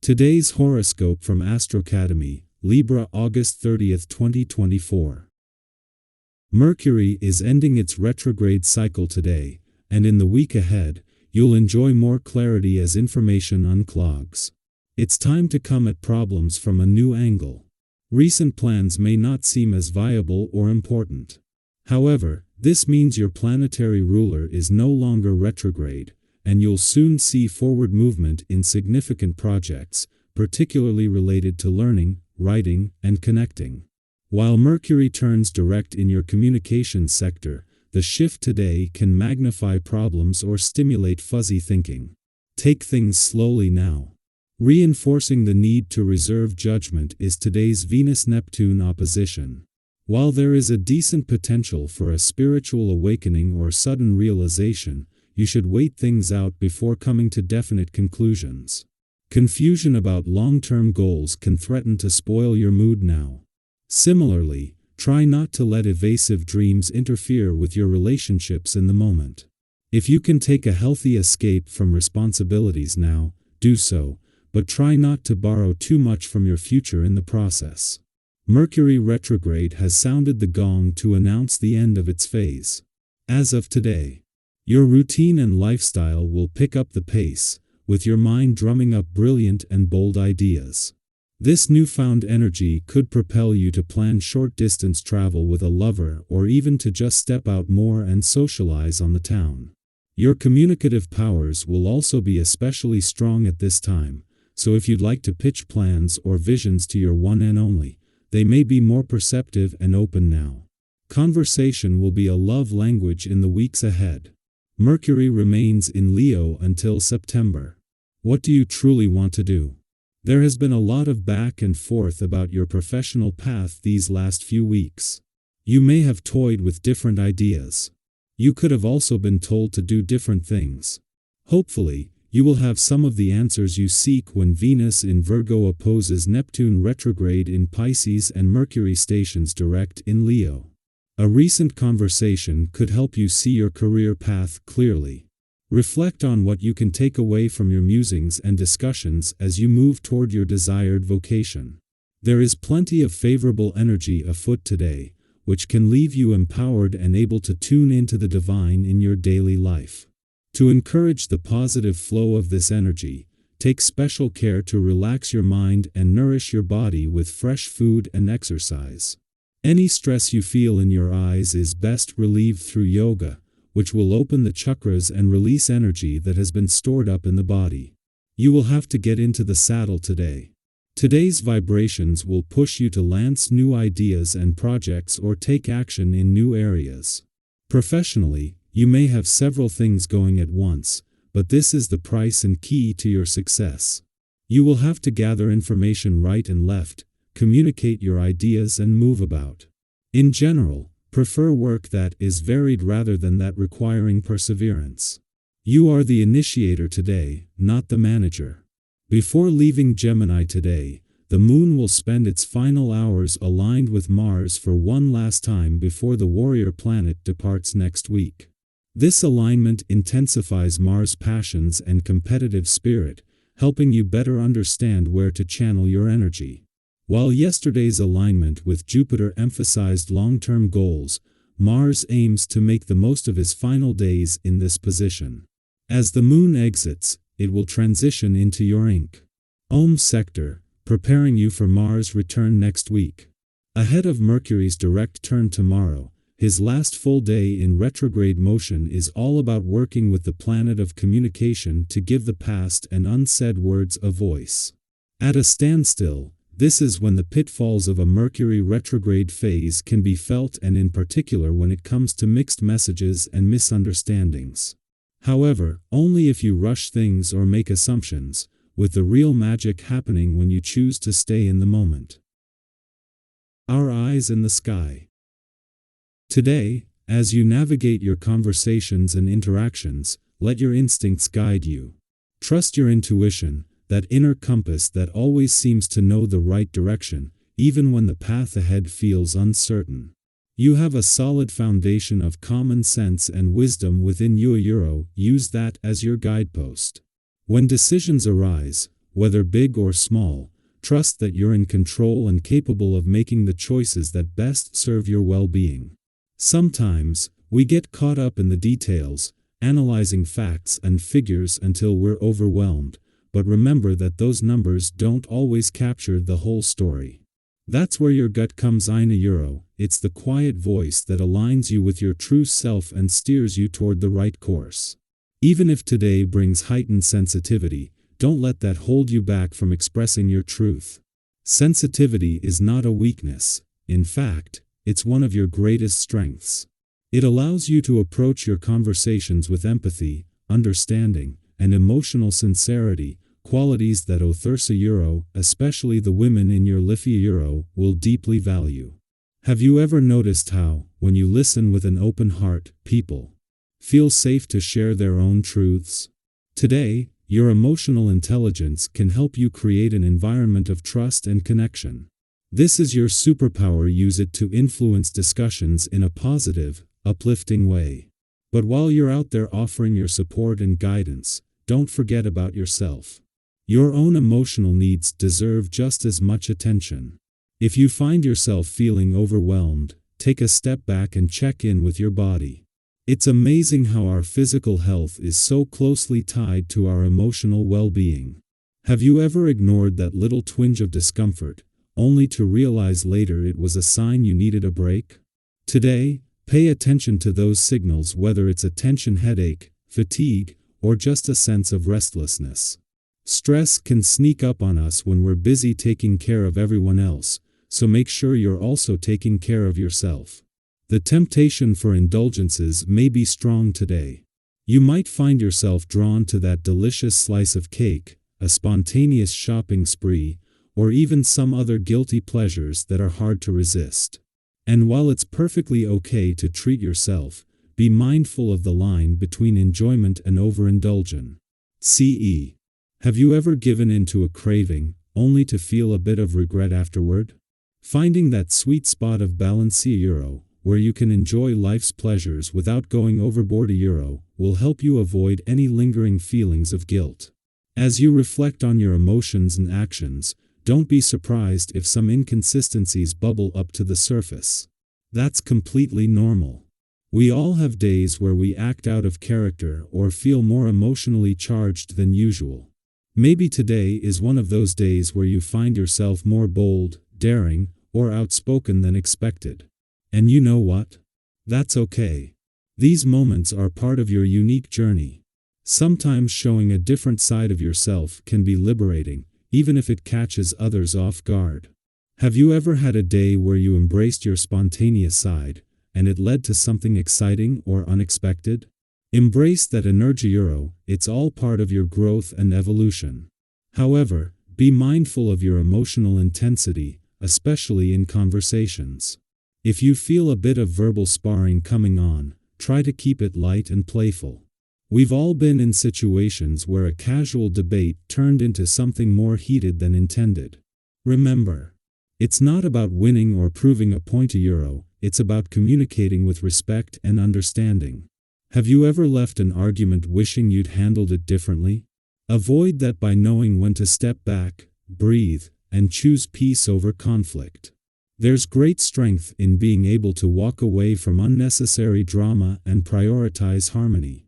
Today's horoscope from Astrocademy, Libra August 30th, 2024. Mercury is ending its retrograde cycle today, and in the week ahead, you'll enjoy more clarity as information unclogs. It's time to come at problems from a new angle. Recent plans may not seem as viable or important. However, this means your planetary ruler is no longer retrograde, and you'll soon see forward movement in significant projects, particularly related to learning, writing, and connecting. While Mercury turns direct in your communications sector, the shift today can magnify problems or stimulate fuzzy thinking. Take things slowly now. Reinforcing the need to reserve judgment is today's Venus-Neptune opposition. While there is a decent potential for a spiritual awakening or sudden realization, you should wait things out before coming to definite conclusions. Confusion about long-term goals can threaten to spoil your mood now. Similarly, try not to let evasive dreams interfere with your relationships in the moment. If you can take a healthy escape from responsibilities now, do so, but try not to borrow too much from your future in the process. Mercury retrograde has sounded the gong to announce the end of its phase. As of today, your routine and lifestyle will pick up the pace, with your mind drumming up brilliant and bold ideas. This newfound energy could propel you to plan short-distance travel with a lover or even to just step out more and socialize on the town. Your communicative powers will also be especially strong at this time, so if you'd like to pitch plans or visions to your one and only, they may be more perceptive and open now. Conversation will be a love language in the weeks ahead. Mercury remains in Leo until September. What do you truly want to do? There has been a lot of back and forth about your professional path these last few weeks. You may have toyed with different ideas. You could have also been told to do different things. Hopefully, you will have some of the answers you seek when Venus in Virgo opposes Neptune retrograde in Pisces and Mercury stations direct in Leo. A recent conversation could help you see your career path clearly. Reflect on what you can take away from your musings and discussions as you move toward your desired vocation. There is plenty of favorable energy afoot today, which can leave you empowered and able to tune into the divine in your daily life. To encourage the positive flow of this energy, take special care to relax your mind and nourish your body with fresh food and exercise. Any stress you feel in your eyes is best relieved through yoga, which will open the chakras and release energy that has been stored up in the body. You will have to get into the saddle today. Today's vibrations will push you to lance new ideas and projects or take action in new areas. Professionally, you may have several things going at once, but this is the price and key to your success. You will have to gather information right and left, communicate your ideas and move about. In general, prefer work that is varied rather than that requiring perseverance. You are the initiator today, not the manager. Before leaving Gemini today, the moon will spend its final hours aligned with Mars for one last time before the warrior planet departs next week. This alignment intensifies Mars' passions and competitive spirit, helping you better understand where to channel your energy. While yesterday's alignment with Jupiter emphasized long-term goals, Mars aims to make the most of his final days in this position. As the moon exits, it will transition into your Om sector, preparing you for Mars' return next week. Ahead of Mercury's direct turn tomorrow, his last full day in retrograde motion is all about working with the planet of communication to give the past and unsaid words a voice. At a standstill, this is when the pitfalls of a Mercury retrograde phase can be felt, and in particular when it comes to mixed messages and misunderstandings. However, only if you rush things or make assumptions, with the real magic happening when you choose to stay in the moment. Our eyes in the sky. Today, as you navigate your conversations and interactions, let your instincts guide you. Trust your intuition, that inner compass that always seems to know the right direction, even when the path ahead feels uncertain. You have a solid foundation of common sense and wisdom within you. Use that as your guidepost. When decisions arise, whether big or small, trust that you're in control and capable of making the choices that best serve your well-being. Sometimes, we get caught up in the details, analyzing facts and figures until we're overwhelmed, but remember that those numbers don't always capture the whole story. That's where your gut comes in. It's the quiet voice that aligns you with your true self and steers you toward the right course. Even if today brings heightened sensitivity, don't let that hold you back from expressing your truth. Sensitivity is not a weakness. In fact, it's one of your greatest strengths. It allows you to approach your conversations with empathy, understanding, and emotional sincerity, qualities that others, especially the women in your life, will deeply value. Have you ever noticed how, when you listen with an open heart, people feel safe to share their own truths? Today, your emotional intelligence can help you create an environment of trust and connection. This is your superpower. Use it to influence discussions in a positive, uplifting way. But while you're out there offering your support and guidance, don't forget about yourself. Your own emotional needs deserve just as much attention. If you find yourself feeling overwhelmed, take a step back and check in with your body. It's amazing how our physical health is so closely tied to our emotional well-being. Have you ever ignored that little twinge of discomfort, only to realize later it was a sign you needed a break? Today, pay attention to those signals, whether it's a tension headache, fatigue, or just a sense of restlessness. Stress can sneak up on us when we're busy taking care of everyone else, so make sure you're also taking care of yourself. The temptation for indulgences may be strong today. You might find yourself drawn to that delicious slice of cake, a spontaneous shopping spree, or even some other guilty pleasures that are hard to resist. And while it's perfectly okay to treat yourself, be mindful of the line between enjoyment and overindulgence. Have you ever given in to a craving, only to feel a bit of regret afterward? Finding that sweet spot of balance, where you can enjoy life's pleasures without going overboard, will help you avoid any lingering feelings of guilt. As you reflect on your emotions and actions, don't be surprised if some inconsistencies bubble up to the surface. That's completely normal. We all have days where we act out of character or feel more emotionally charged than usual. Maybe today is one of those days where you find yourself more bold, daring, or outspoken than expected. And you know what? That's okay. These moments are part of your unique journey. Sometimes showing a different side of yourself can be liberating, even if it catches others off guard. Have you ever had a day where you embraced your spontaneous side, and it led to something exciting or unexpected? Embrace that energy, it's all part of your growth and evolution. However, be mindful of your emotional intensity, especially in conversations. If you feel a bit of verbal sparring coming on, try to keep it light and playful. We've all been in situations where a casual debate turned into something more heated than intended. Remember, it's not about winning or proving a point, it's about communicating with respect and understanding. Have you ever left an argument wishing you'd handled it differently? Avoid that by knowing when to step back, breathe, and choose peace over conflict. There's great strength in being able to walk away from unnecessary drama and prioritize harmony.